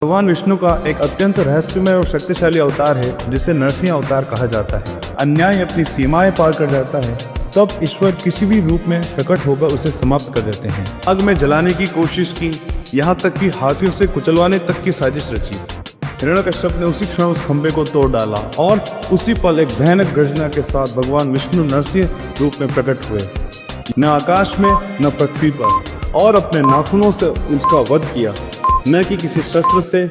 भगवान विष्णु का एक अत्यंत रहस्यमय और शक्तिशाली अवतार है जिसे नरसिंह अवतार कहा जाता है। अन्याय अपनी सीमाएं पार कर जाता है तब ईश्वर किसी भी रूप में प्रकट होकर उसे समाप्त कर देते हैं। आग में जलाने की कोशिश की, यहाँ तक कि हाथियों से कुचलवाने तक की साजिश रची। हिरण्यकश्यप ने उसी क्षण उस खंबे को तोड़ डाला और उसी पल एक भयानक गर्जना के साथ भगवान विष्णु नरसिंह रूप में प्रकट हुए। न आकाश में न पृथ्वी पर, और अपने नाखूनों से उसका वध किया, न कि किसी शस्त्र से।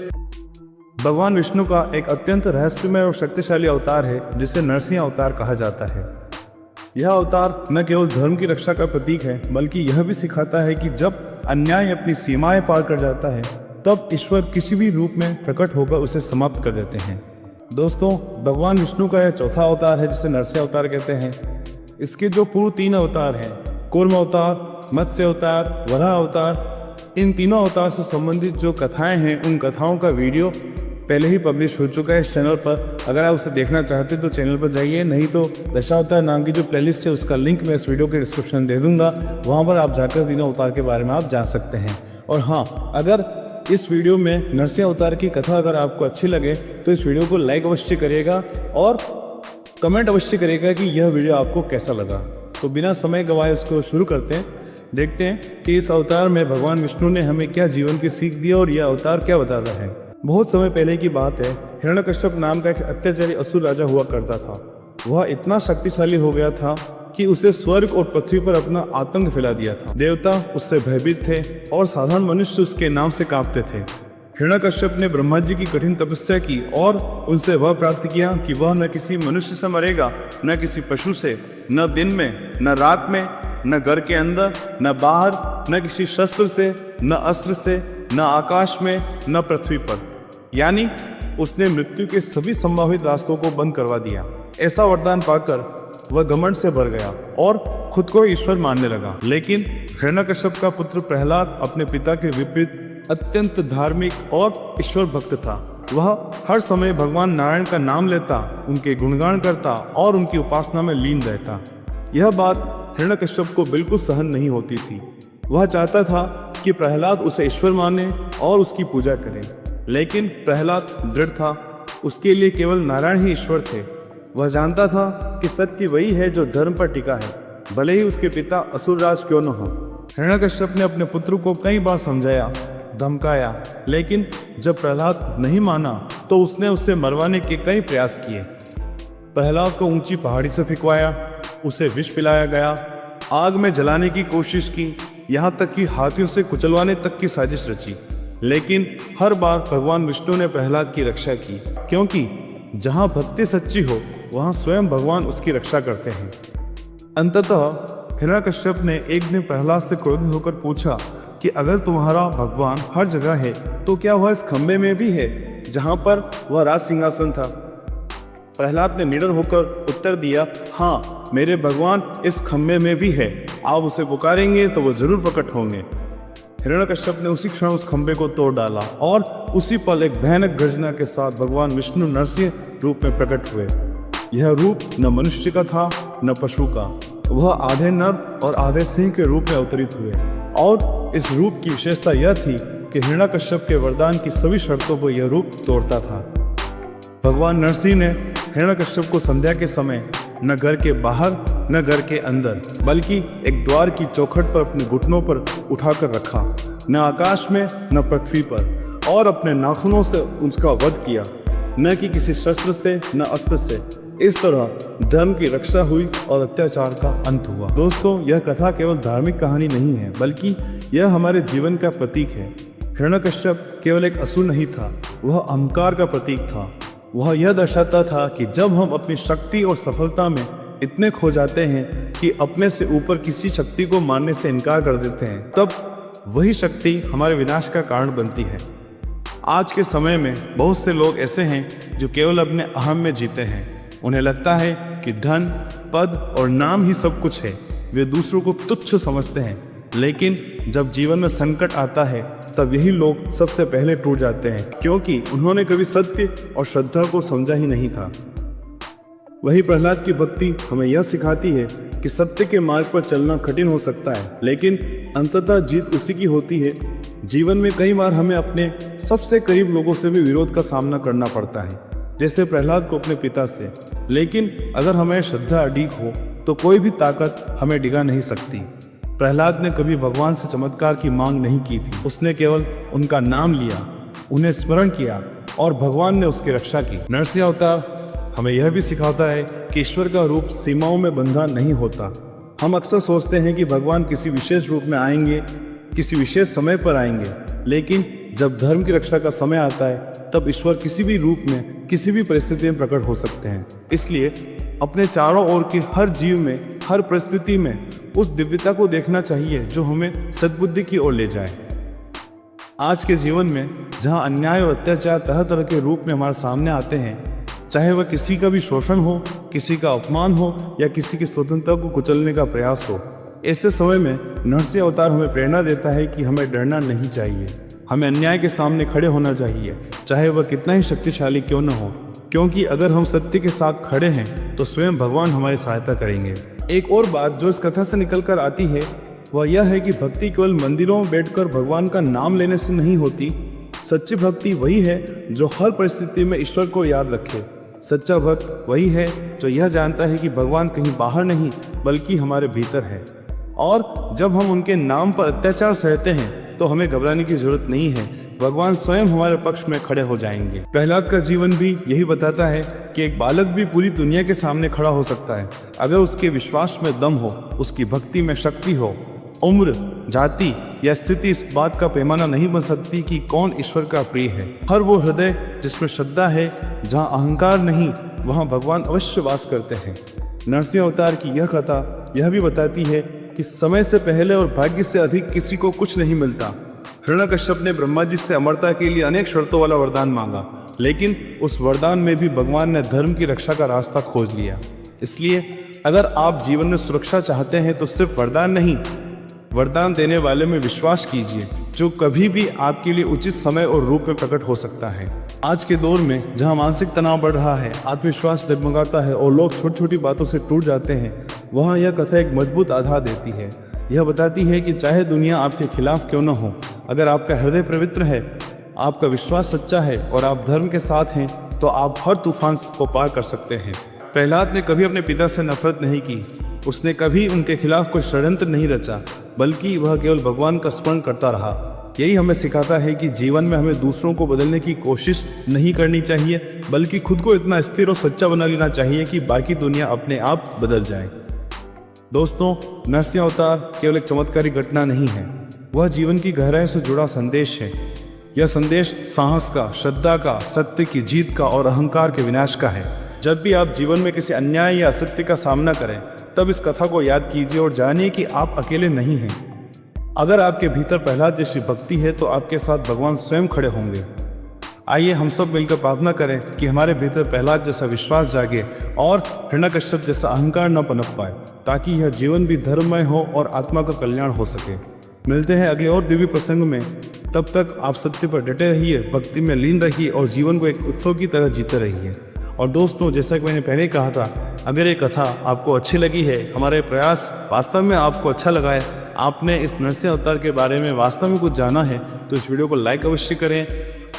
भगवान विष्णु का एक अत्यंत रहस्यमय और शक्तिशाली अवतार है जिसे नरसिंह अवतार कहा जाता है। यह अवतार न केवल धर्म की रक्षा का प्रतीक है बल्कि यह भी सिखाता है कि जब अन्याय अपनी सीमाएं पार कर जाता है तब ईश्वर किसी भी रूप में प्रकट होकर उसे समाप्त कर देते हैं। दोस्तों, भगवान विष्णु का यह चौथा अवतार है जिसे नरसिंह अवतार कहते हैं। इसके जो पूर्व 3 अवतार हैं, कूर्म अवतार, मत्स्य अवतार, वराह अवतार, इन तीनों अवतार से संबंधित जो कथाएं हैं उन कथाओं का वीडियो पहले ही पब्लिश हो चुका है इस चैनल पर। अगर आप उसे देखना चाहते हैं तो चैनल पर जाइए, नहीं तो दशावतार नाम की जो प्लेलिस्ट है उसका लिंक मैं इस वीडियो के डिस्क्रिप्शन दे दूंगा, वहां पर आप जाकर तीनों अवतार के बारे में आप जान सकते हैं। और हाँ, अगर इस वीडियो में नरसिंह अवतार की कथा अगर आपको अच्छी लगे तो इस वीडियो को लाइक अवश्य करिएगा और कमेंट अवश्य करिएगा कि यह वीडियो आपको कैसा लगा। तो बिना समय गंवाए उसको शुरू करते हैं, देखते हैं कि इस अवतार में भगवान विष्णु ने हमें क्या जीवन की सीख दी और यह अवतार क्या बताता है। बहुत समय पहले की बात है, हिरण्यकश्यप नाम का एक अत्याचारी असुर राजा हुआ करता था। वह इतना शक्तिशाली हो गया था कि उसे स्वर्ग और पृथ्वी पर अपना आतंक फैला दिया था। देवता उससे भयभीत थे और साधारण मनुष्य उसके नाम से कांपते थे। हिरण्यकश्यप ने ब्रह्मा जी की कठिन तपस्या की और उनसे वह प्राप्त किया कि वह न किसी मनुष्य से मरेगा, न किसी पशु से, न दिन में न रात में, न घर के अंदर न बाहर, न किसी शस्त्र से, न अस्त्र से, न आकाश में न पृथ्वी पर। यानी उसने मृत्यु के सभी संभावित रास्तों को बंद करवा दिया। ऐसा वरदान पाकर वह घमंड से भर गया और खुद को ईश्वर मानने लगा। लेकिन हिरण्यकश्यप का पुत्र प्रहलाद अपने पिता के विपरीत अत्यंत धार्मिक और ईश्वर भक्त था। वह हर समय भगवान नारायण का नाम लेता, उनके गुणगान करता और उनकी उपासना में लीन रहता। यह बात हिरण्यकश्यप को बिल्कुल सहन नहीं होती थी। वह चाहता था कि प्रहलाद उसे ईश्वर माने और उसकी पूजा करे, लेकिन प्रहलाद दृढ़ था। उसके लिए केवल नारायण ही ईश्वर थे। वह जानता था कि सत्य वही है जो धर्म पर टिका है, भले ही उसके पिता असुरराज क्यों न हो। हिरण्यकश्यप ने अपने पुत्र को कई बार समझाया, धमकाया, लेकिन जब प्रहलाद नहीं माना तो उसने उसे मरवाने के कई प्रयास किए। प्रहलाद को ऊंची पहाड़ी से फेंकवाया, उसे विष पिलाया गया, आग में जलाने की कोशिश की, यहाँ तक कि हाथियों से कुचलवाने तक की साजिश रची। लेकिन हर बार भगवान विष्णु ने प्रहलाद की रक्षा की, क्योंकि जहाँ भक्ति सच्ची हो वहाँ स्वयं भगवान उसकी रक्षा करते हैं। अंततः हिरण्यकश्यप ने एक दिन प्रहलाद से क्रोधित होकर पूछा कि अगर तुम्हारा भगवान हर जगह है तो क्या वह इस खंबे में भी है जहाँ पर वह राज सिंहासन था? प्रहलाद ने निडर होकर उत्तर दिया, हाँ, मेरे भगवान इस खंबे में भी है। आप उसे पुकारेंगे तो वो जरूर प्रकट होंगे। हिरण्यकश्यप ने उसी क्षण उस खंबे को तोड़ डाला और उसी पल एक भयानक गर्जना के साथ भगवान विष्णु नरसिंह रूप में प्रकट हुए। यह रूप न मनुष्य का था न पशु का। वह आधे नर और आधे सिंह के रूप में अवतरित हुए और इस रूप की विशेषता यह थी कि हिरण्यकश्यप के वरदान की सभी शर्तों को यह रूप तोड़ता था। भगवान नरसिंह ने हिरण्यकश्यप को संध्या के समय न घर के बाहर न घर के अंदर बल्कि एक द्वार की चौखट पर अपने घुटनों पर उठाकर रखा, न आकाश में न पृथ्वी पर, और अपने नाखूनों से उसका वध किया, न कि किसी शस्त्र से न अस्त्र से। इस तरह धर्म की रक्षा हुई और अत्याचार का अंत हुआ। दोस्तों, यह कथा केवल धार्मिक कहानी नहीं है बल्कि यह हमारे जीवन का प्रतीक है। हिरण्यकश्यप केवल एक असुर नहीं था, वह अहंकार का प्रतीक था। वह यह दर्शाता था कि जब हम अपनी शक्ति और सफलता में इतने खो जाते हैं कि अपने से ऊपर किसी शक्ति को मानने से इनकार कर देते हैं, तब वही शक्ति हमारे विनाश का कारण बनती है। आज के समय में बहुत से लोग ऐसे हैं जो केवल अपने अहम में जीते हैं। उन्हें लगता है कि धन, पद और नाम ही सब कुछ है। वे दूसरों को तुच्छ समझते हैं, लेकिन जब जीवन में संकट आता है तब यही लोग सबसे पहले टूट जाते हैं, क्योंकि उन्होंने कभी सत्य और श्रद्धा को समझा ही नहीं था। वही प्रहलाद की भक्ति हमें यह सिखाती है कि सत्य के मार्ग पर चलना कठिन हो सकता है, लेकिन अंततः जीत उसी की होती है जीवन में कई बार हमें अपने सबसे करीब लोगों से भी विरोध का सामना करना पड़ता है, जैसे प्रहलाद को अपने पिता से। लेकिन अगर हमें श्रद्धा अडिग हो तो कोई भी ताकत हमें डिगा नहीं सकती। प्रहलाद ने कभी भगवान से चमत्कार की मांग नहीं की थी। उसने केवल उनका नाम लिया, उन्हें स्मरण किया और भगवान ने उसकी रक्षा की। नरसिंह अवतार हमें यह भी सिखाता है कि ईश्वर का रूप सीमाओं में बंधा नहीं होता। हम अक्सर सोचते हैं कि भगवान किसी विशेष रूप में आएंगे, किसी विशेष समय पर आएंगे, लेकिन जब धर्म की रक्षा का समय आता है तब ईश्वर किसी भी रूप में, किसी भी परिस्थिति में प्रकट हो सकते हैं। इसलिए अपने चारों ओर के हर जीव में, हर परिस्थिति में उस दिव्यता को देखना चाहिए जो हमें सद्बुद्धि की ओर ले जाए। आज के जीवन में जहां अन्याय और अत्याचार तरह तरह के रूप में हमारे सामने आते हैं, चाहे वह किसी का भी शोषण हो, किसी का अपमान हो या किसी की स्वतंत्रता को कुचलने का प्रयास हो, ऐसे समय में नरसिंह अवतार हमें प्रेरणा देता है कि हमें डरना नहीं चाहिए। हमें अन्याय के सामने खड़े होना चाहिए, चाहे वह कितना ही शक्तिशाली क्यों न हो, क्योंकि अगर हम सत्य के साथ खड़े हैं तो स्वयं भगवान हमारी सहायता करेंगे। एक और बात जो इस कथा से निकल कर आती है वह यह है कि भक्ति केवल मंदिरों में बैठकर भगवान का नाम लेने से नहीं होती। सच्ची भक्ति वही है जो हर परिस्थिति में ईश्वर को याद रखे। सच्चा भक्त वही है जो यह जानता है कि भगवान कहीं बाहर नहीं बल्कि हमारे भीतर है, और जब हम उनके नाम पर अत्याचार सहते हैं तो हमें घबराने की जरूरत नहीं है। भगवान स्वयं हमारे पक्ष में खड़े हो जाएंगे। प्रहलाद का जीवन भी यही बताता है कि एक बालक भी पूरी दुनिया के सामने खड़ा हो सकता है अगर उसके विश्वास में दम हो, उसकी भक्ति में शक्ति हो। उम्र, जाति या स्थिति इस बात का पैमाना नहीं बन सकती कि कौन ईश्वर का प्रिय है। हर वो हृदय जिसमें श्रद्धा है, जहाँ अहंकार नहीं, वहाँ भगवान अवश्य वास करते हैं। नरसिंह अवतार की यह कथा यह भी बताती है कि समय से पहले और भाग्य से अधिक किसी को कुछ नहीं मिलता। हिरण्यकश्यप ने ब्रह्मा जी से अमरता के लिए अनेक शर्तों वाला वरदान मांगा, लेकिन उस वरदान में भी भगवान ने धर्म की रक्षा का रास्ता खोज लिया। इसलिए अगर आप जीवन में सुरक्षा चाहते हैं तो सिर्फ वरदान नहीं, वरदान देने वाले में विश्वास कीजिए, जो कभी भी आपके लिए उचित समय और रूप में प्रकट हो सकता है। आज के दौर में जहां मानसिक तनाव बढ़ रहा है, आत्मविश्वास डगमगाता है और लोग छोटी छोटी बातों से टूट जाते हैं, वहां यह कथा एक मजबूत आधार देती है। यह बताती है कि चाहे दुनिया आपके खिलाफ क्यों न हो, अगर आपका हृदय पवित्र है, आपका विश्वास सच्चा है और आप धर्म के साथ हैं, तो आप हर तूफान को पार कर सकते हैं। प्रहलाद ने कभी अपने पिता से नफरत नहीं की, उसने कभी उनके खिलाफ कोई षड्यंत्र नहीं रचा, बल्कि वह केवल भगवान का स्मरण करता रहा। यही हमें सिखाता है कि जीवन में हमें दूसरों को बदलने की कोशिश नहीं करनी चाहिए, बल्कि खुद को इतना स्थिर और सच्चा बना लेना चाहिए कि बाकी दुनिया अपने आप बदल जाए। दोस्तों, नरसिंह अवतार केवल एक चमत्कारी घटना नहीं है, वह जीवन की गहराई से जुड़ा संदेश है। यह संदेश साहस का, श्रद्धा का, सत्य की जीत का और अहंकार के विनाश का है। जब भी आप जीवन में किसी अन्याय या असत्य का सामना करें, तब इस कथा को याद कीजिए और जानिए कि आप अकेले नहीं हैं। अगर आपके भीतर प्रहलाद जैसी भक्ति है तो आपके साथ भगवान स्वयं खड़े होंगे। आइए हम सब मिलकर प्रार्थना करें कि हमारे भीतर प्रहलाद जैसा विश्वास जागे और हिरण्यकश्यप जैसा अहंकार न पनप पाए, ताकि यह जीवन भी धर्ममय हो और आत्मा का कल्याण हो सके। मिलते हैं अगले और दिव्य प्रसंग में। तब तक आप सत्य पर डटे रहिए, भक्ति में लीन रहिए और जीवन को एक उत्सव की तरह जीते रहिए। और दोस्तों, जैसा कि मैंने पहले कहा था, अगर ये कथा आपको अच्छी लगी है, हमारे प्रयास वास्तव में आपको अच्छा लगा है, आपने इस नरसिंह अवतार के बारे में वास्तव में कुछ जाना है, तो इस वीडियो को लाइक अवश्य करें।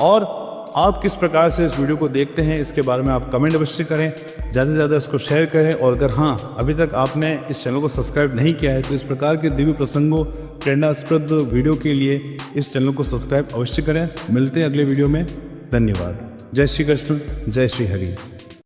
और आप किस प्रकार से इस वीडियो को देखते हैं इसके बारे में आप कमेंट अवश्य करें, ज़्यादा से ज़्यादा इसको शेयर करें। और अगर हाँ, अभी तक आपने इस चैनल को सब्सक्राइब नहीं किया है तो इस प्रकार के दिव्य प्रसंगों, प्रेरणास्पद वीडियो के लिए इस चैनल को सब्सक्राइब अवश्य करें। मिलते हैं अगले वीडियो में। धन्यवाद। जय श्री कृष्ण, जय श्री हरि।